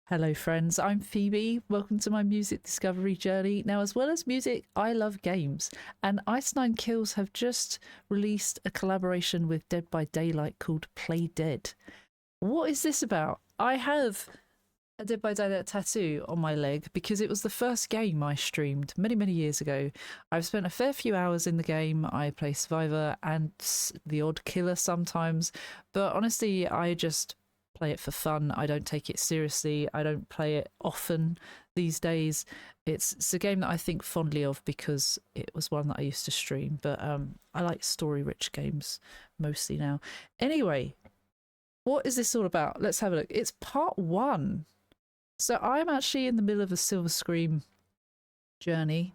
Hello friends, I'm Phoebe. Welcome to my music discovery journey. Now, as well as music, I love games, and Ice9 Kills have just released a collaboration with Dead by Daylight called Play Dead. What is this about? I have a Dead by Daylight tattoo on my leg because it was the first game I streamed many years ago. I've spent a fair few hours in the game. I play Survivor and the odd killer sometimes, but honestly, I just play it for fun. I don't take it seriously. I don't play it often these days. It's a game that I think fondly of because it was one that I used to stream, but I like story-rich games mostly now. Anyway, what is this all about? Let's have a look. It's part 1. So I'm actually in the middle of a Silver Scream journey.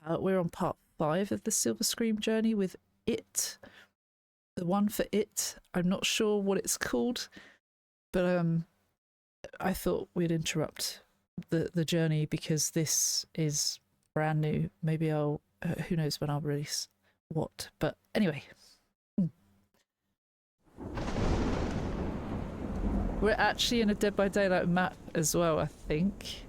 We're on part 5 of the Silver Scream journey with It. The one for It. I'm not sure what it's called, but I thought we'd interrupt the journey because this is brand new. Maybe I'll who knows when I'll release what. But anyway. We're actually in a Dead by Daylight map as well, I think.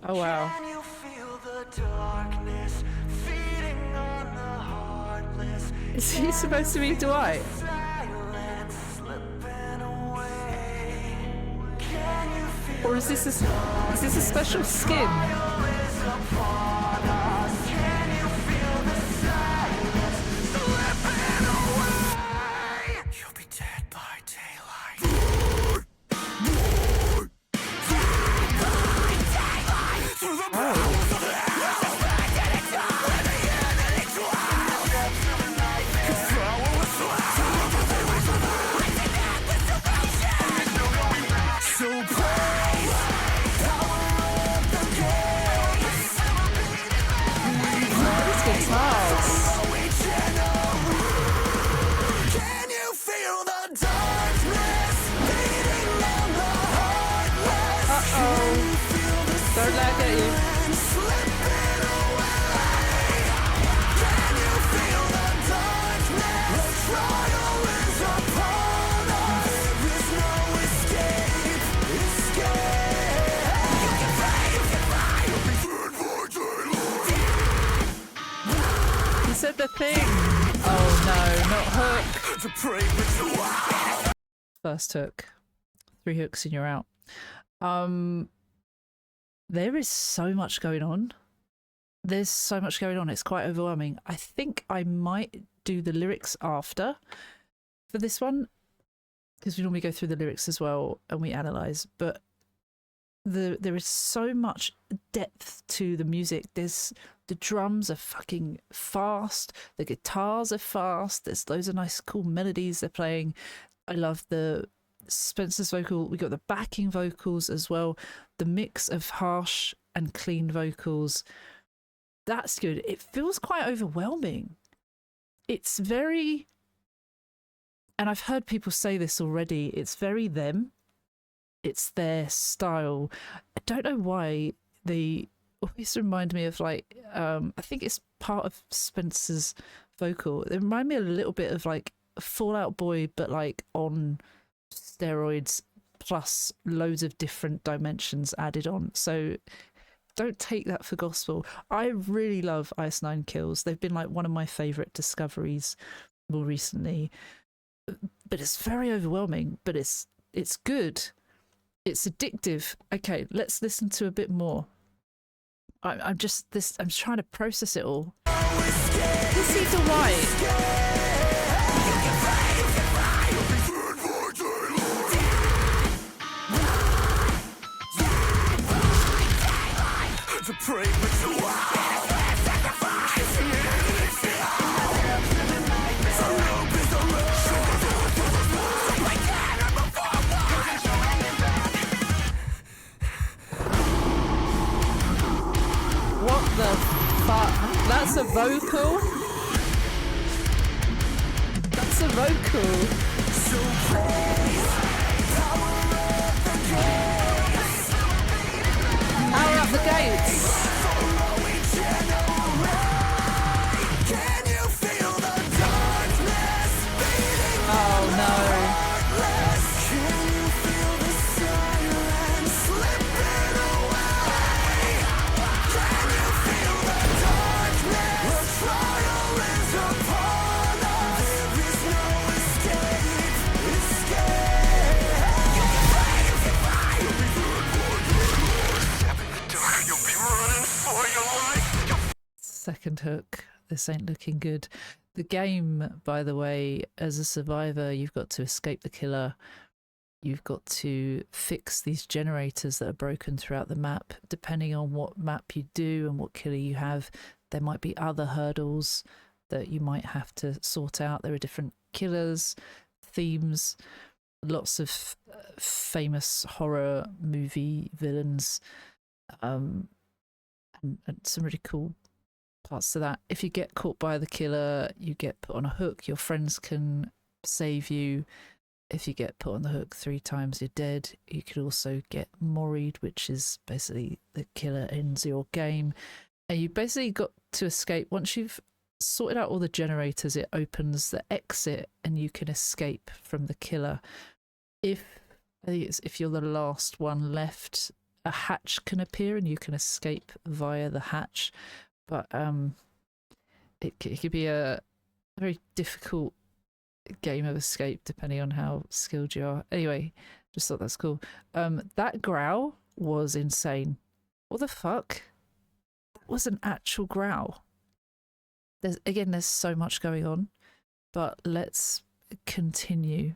Oh wow. Can you feel the darkness feeding on the heartless? Is he supposed to be Dwight? Or is this a special skin? Don't lag at you. You said the thing. Oh no, not hook. First hook. 3 hooks and you're out. There is so much going on. There's so much going on. It's quite overwhelming. I think I might do the lyrics after for this one because we normally go through the lyrics as well and we analyze. But there is so much depth to the music. The drums are fucking fast. The guitars are fast. There's loads of nice, cool melodies they're playing. I love the Spencer's vocal. We got the backing vocals as well. The mix of harsh and clean vocals, that's good. It feels quite overwhelming. It's very, and I've heard people say this already, it's very them. It's their style. I don't know why they always remind me of like I think it's part of Spencer's vocal. They remind me a little bit of like Fall Out Boy, but like on steroids plus loads of different dimensions added on. So don't take that for gospel. I really love Ice9 Kills. They've been like one of my favorite discoveries more recently, but it's very overwhelming, but it's good. It's addictive. Okay, let's listen to a bit more. I'm trying to process it all. This is Dwight. What the fuck? That's a vocal? That's a vocal. Power up the gates. Oh no. second hook. This ain't looking good. The game, by the way, as a survivor, you've got to escape the killer. You've got to fix these generators that are broken throughout the map. Depending on what map you do and what killer you have, there might be other hurdles that you might have to sort out. There are different killers, themes, lots of famous horror movie villains, and some really cool parts to that. If you get caught by the killer, you get put on a hook. Your friends can save you. If you get put on the hook 3 times, you're dead. You could also get moried, which is basically the killer ends your game. And you basically got to escape. Once you've sorted out all the generators, it opens the exit and you can escape from the killer. I think it's if you're the last one left, a hatch can appear and you can escape via the hatch. But it could be a very difficult game of escape depending on how skilled you are. Anyway, just thought that's cool. That growl was insane. What the fuck? That was an actual growl. There's so much going on, but let's continue.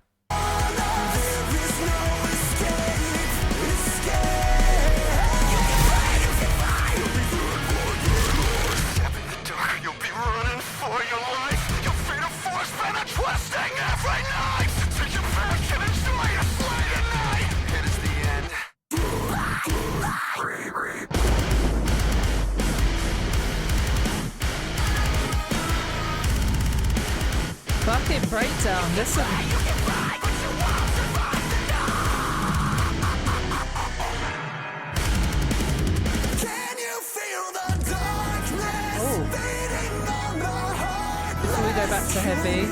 Fucking breakdown, listen. Before we go back to heavy.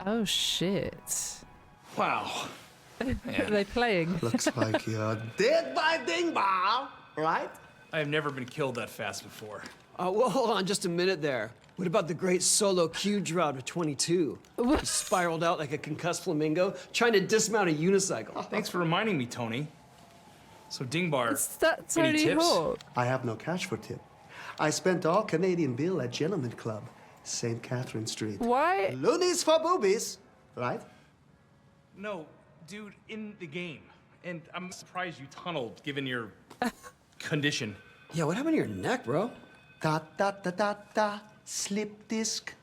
Oh shit. Wow. Are they playing? Looks like you're dead by Dingbar, right? I have never been killed that fast before. Well, hold on just a minute there. What about the great solo Q drought of 22? He spiraled out like a concussed flamingo, trying to dismount a unicycle. Thanks for reminding me, Tony. So Dingbar, That's any Tony tips? Hawk. I have no cash for tip. I spent all Canadian bill at Gentleman Club, St. Catherine Street. Why? Loonies for boobies, right? No, dude, in the game. And I'm surprised you tunneled, given your condition. Yeah, what happened to your neck, bro? Da da da da da. Slip disc.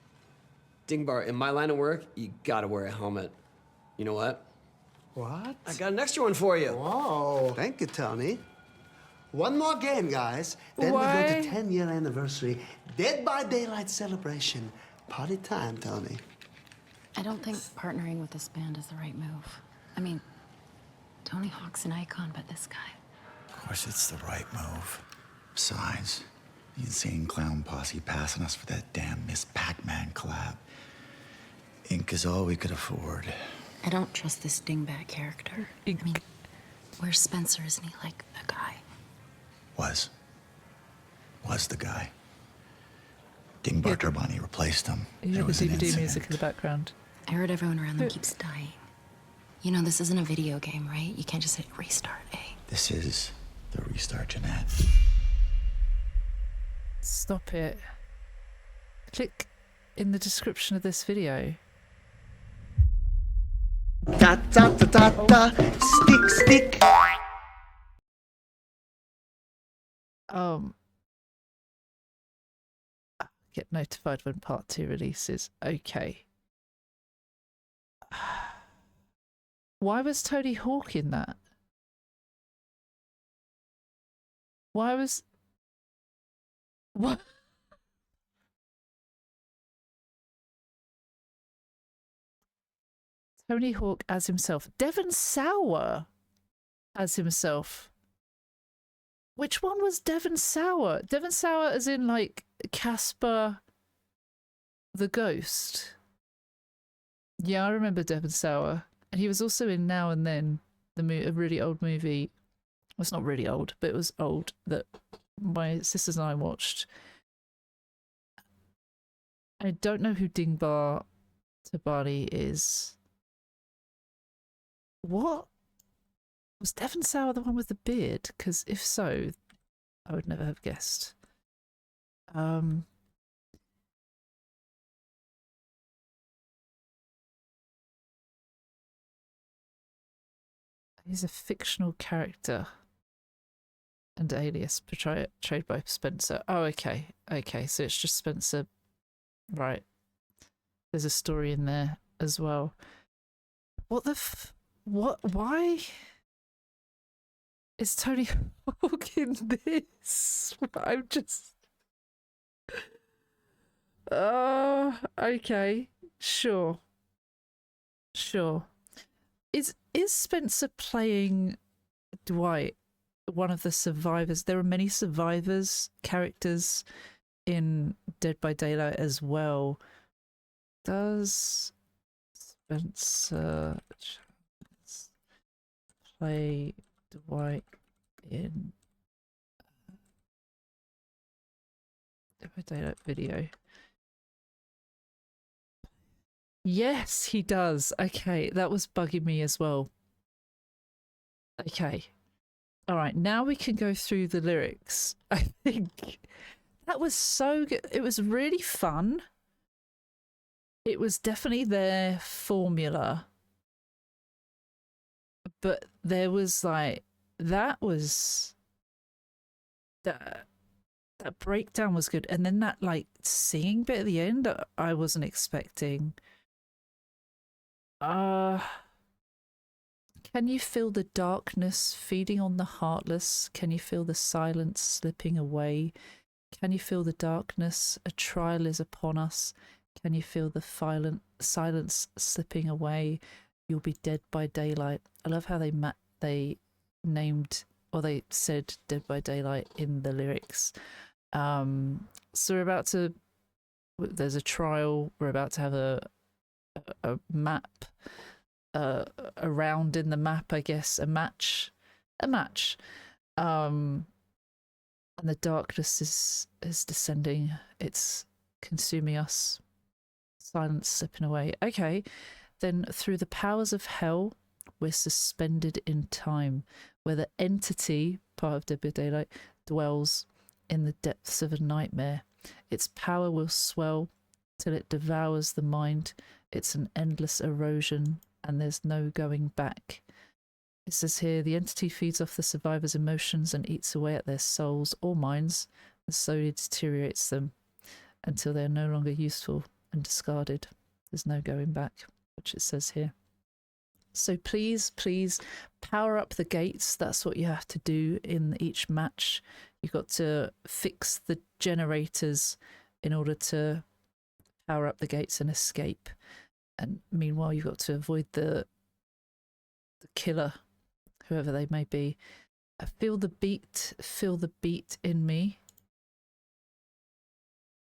Dingbar, in my line of work, you gotta wear a helmet. You know what? What? I got an extra one for you. Whoa. Thank you, Tony. One more game, guys. Then we Why? go to 10-year anniversary. Dead by Daylight celebration. Party time, Tony. I don't think partnering with this band is the right move. I mean, Tony Hawk's an icon, but this guy... Of course it's the right move. Besides, the insane clown posse passing us for that damn Miss Pac-Man collab. Ink is all we could afford. I don't trust this dingbat character. I mean, where's Spencer? Isn't he like a guy? Was the guy. Dingbar Turbani replaced him. You There hear the was an DVD music in incident. the background. I heard everyone around them keeps dying. You know, this isn't a video game, right? You can't just hit restart, eh? This is the restart, Jeanette. Stop it. Click in the description of this video. Da da da da da. Stick, stick. Get notified when part 2 releases. Okay. Why was Tony Hawk in that? Why was... What? Tony Hawk as himself. Devon Sawa as himself. Which one was Devon Sawa? Devon Sawa as in like Casper the Ghost. Yeah, I remember Devon Sawa. And he was also in Now and Then, a really old movie. Well, it's not really old, but it was old, that my sisters and I watched. I don't know who Dingbar Tabani is. What? Was Devon Sawa the one with the beard? Because if so, I would never have guessed. He's a fictional character and alias portrayed by Spencer. Oh, okay. Okay, so it's just Spencer. Right. There's a story in there as well. What the what? Why is Tony Hawk in this? I'm just... okay. Sure. Sure. Is Spencer playing Dwight, one of the survivors? There are many survivors characters in Dead by Daylight as well. Does Spencer play Dwight in Dead by Daylight video? Yes, he does. Okay, that was bugging me as well. Okay. All right, now we can go through the lyrics. I think that was so good. It was really fun. It was definitely their formula. But there was like, that breakdown was good. And then that like singing bit at the end, I wasn't expecting. Can you feel the darkness feeding on the heartless? Can you feel the silence slipping away? Can you feel the darkness? A trial is upon us. Can you feel the silence slipping away? You'll be dead by daylight. I love how they named, or they said Dead by Daylight in the lyrics. So we're about to... There's a trial. We're about to have a map, a round in the map, I guess, a match, and the darkness is descending. It's consuming us. Silence slipping away. Okay, then through the powers of hell, we're suspended in time, where the entity, part of Dead by Daylight, dwells in the depths of a nightmare. Its power will swell till it devours the mind. It's an endless erosion, and there's no going back. It says here, the entity feeds off the survivors' emotions and eats away at their souls or minds, and slowly deteriorates them until they're no longer useful and discarded. There's no going back, which it says here. So please power up the gates. That's what you have to do in each match. You've got to fix the generators in order to power up the gates and escape. And meanwhile, you've got to avoid the killer, whoever they may be. Feel the beat in me.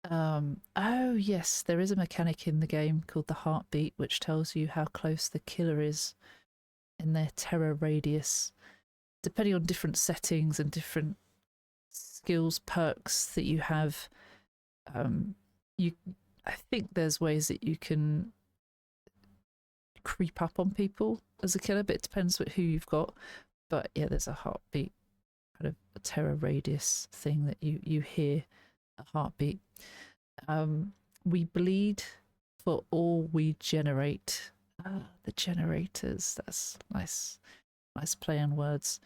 Oh yes, there is a mechanic in the game called the heartbeat, which tells you how close the killer is in their terror radius, depending on different settings and different skills, perks that you have. I think there's ways that you can creep up on people as a killer, but it depends who you've got. But yeah, there's a heartbeat, kind of a terror radius thing that you hear, a heartbeat. We bleed for all we generate. The generators, that's nice play on words.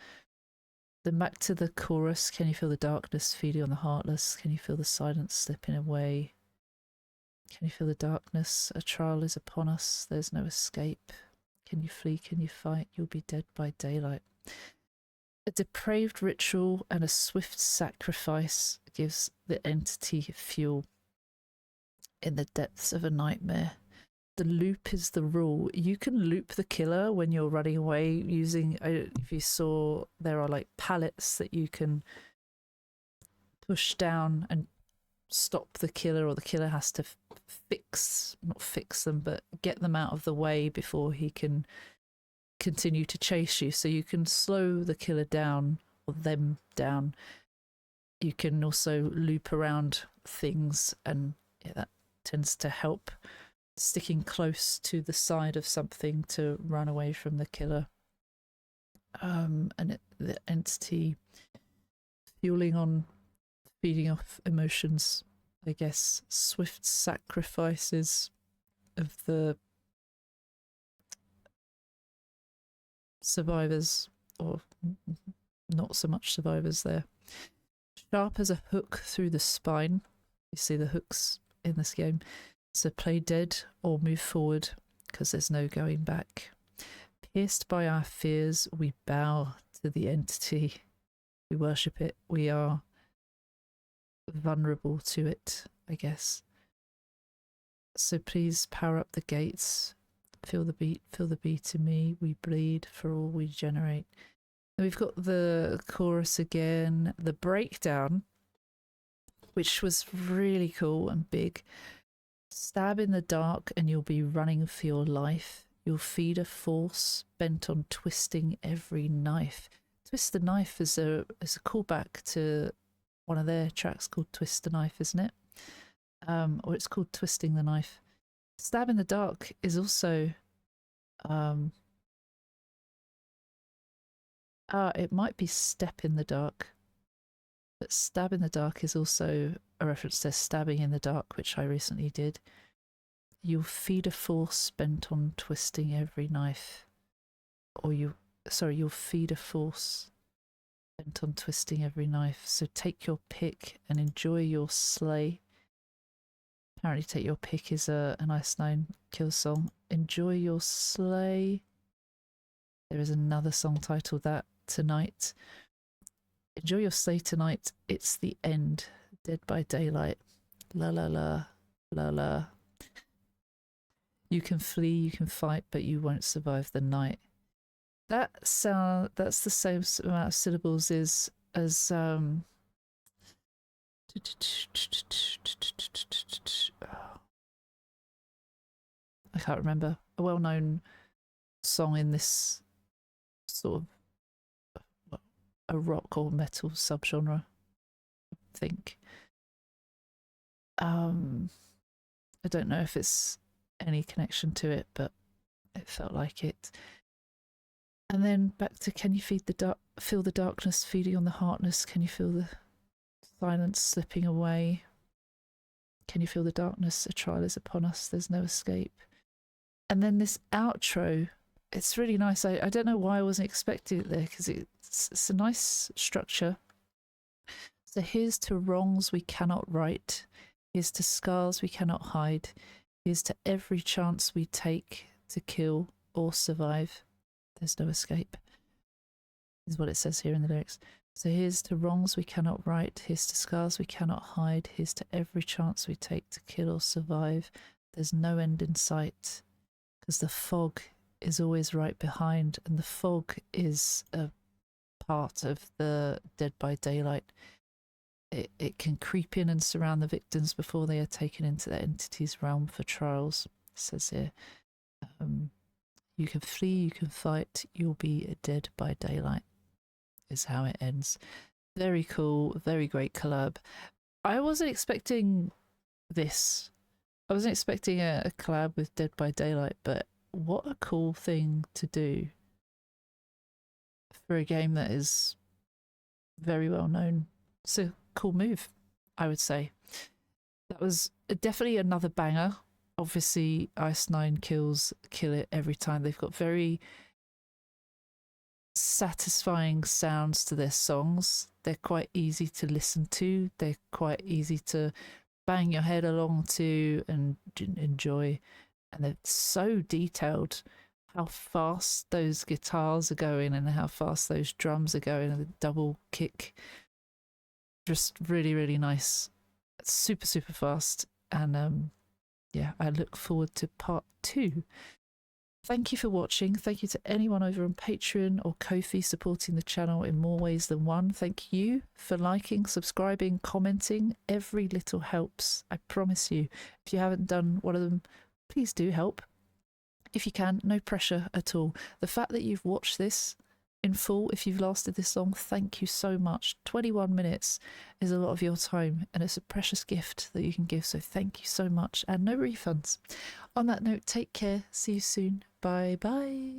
Then back to the chorus. Can you feel the darkness feeding on the heartless? Can you feel the silence slipping away? Can you feel the darkness? A trial is upon us. There's no escape. Can you flee? Can you fight? You'll be dead by daylight. A depraved ritual and a swift sacrifice gives the entity fuel in the depths of a nightmare. The loop is the rule. You can loop the killer when you're running away using, if you saw, there are like pallets that you can push down and stop the killer, or the killer has to not fix them, but get them out of the way before he can continue to chase you. So you can slow the killer down, or them down. You can also loop around things, and yeah, that tends to help sticking close to the side of something to run away from the killer. The entity feeding off emotions, I guess. Swift sacrifices of the survivors, or not so much survivors there. Sharp as a hook through the spine. You see the hooks in this game. So play dead or move forward, because there's no going back. Pierced by our fears, we bow to the entity. We worship it. We are vulnerable to it, I guess. So please power up the gates. Feel the beat in me. We bleed for all we generate. And we've got the chorus again. The breakdown, which was really cool and big. Stab in the dark and you'll be running for your life. You'll feed a force bent on twisting every knife. Twist the Knife is a callback to one of their tracks called Twist the Knife, isn't it? Or it's called Twisting the Knife. Stab in the Dark is also it might be Step in the Dark, but Stab in the Dark is also a reference to Stabbing in the Dark, which I recently did. You'll feed a force bent on twisting every knife. Or you'll feed a force bent on twisting every knife. So take your pick and enjoy your slay. Apparently Take Your Pick is an Ice Nine Kill song. Enjoy your slay. There is another song titled that, Tonight. Enjoy your slay tonight. It's the end. Dead by daylight. La la la. La la. You can flee, you can fight, but you won't survive the night. That's the same amount of syllables as I can't remember, a well-known song in this sort of a rock or metal subgenre, I think. I don't know if it's any connection to it, but it felt like it. And then back to, can you feel the darkness feeding on the heartness? Can you feel the silence slipping away? Can you feel the darkness? A trial is upon us. There's no escape. And then this outro, it's really nice. I don't know why I wasn't expecting it there, because it's a nice structure. So here's to wrongs we cannot right. Here's to scars we cannot hide. Here's to every chance we take to kill or survive. There's no escape, is what it says here in the lyrics. So here's to wrongs we cannot right. Here's to scars we cannot hide. Here's to every chance we take to kill or survive. There's no end in sight, because the fog is always right behind, and the fog is a part of the Dead by Daylight. It can creep in and surround the victims before they are taken into the entity's realm for trials. It says here, you can flee, you can fight, you'll be dead by daylight, is how it ends. Very cool, very great collab. I wasn't expecting this. I wasn't expecting a collab with Dead by Daylight, but what a cool thing to do for a game that is very well known. It's a cool move, I would say. That was definitely another banger. Obviously, Ice Nine kill it every time. They've got very satisfying sounds to their songs. They're quite easy to listen to. They're quite easy to bang your head along to and enjoy. And they're so detailed, how fast those guitars are going and how fast those drums are going, and the double kick. Just really, really nice. Super, super fast. And yeah, I look forward to part 2. Thank you for watching. Thank you to anyone over on Patreon or Ko-fi supporting the channel in more ways than one. Thank you for liking, subscribing, commenting. Every little helps, I promise you. If you haven't done one of them, please do help. If you can, no pressure at all. The fact that you've watched this in full, if you've lasted this long, thank you so much. 21 minutes is a lot of your time, and it's a precious gift that you can give, so thank you so much, and no refunds. On that note, take care. See you soon. Bye bye.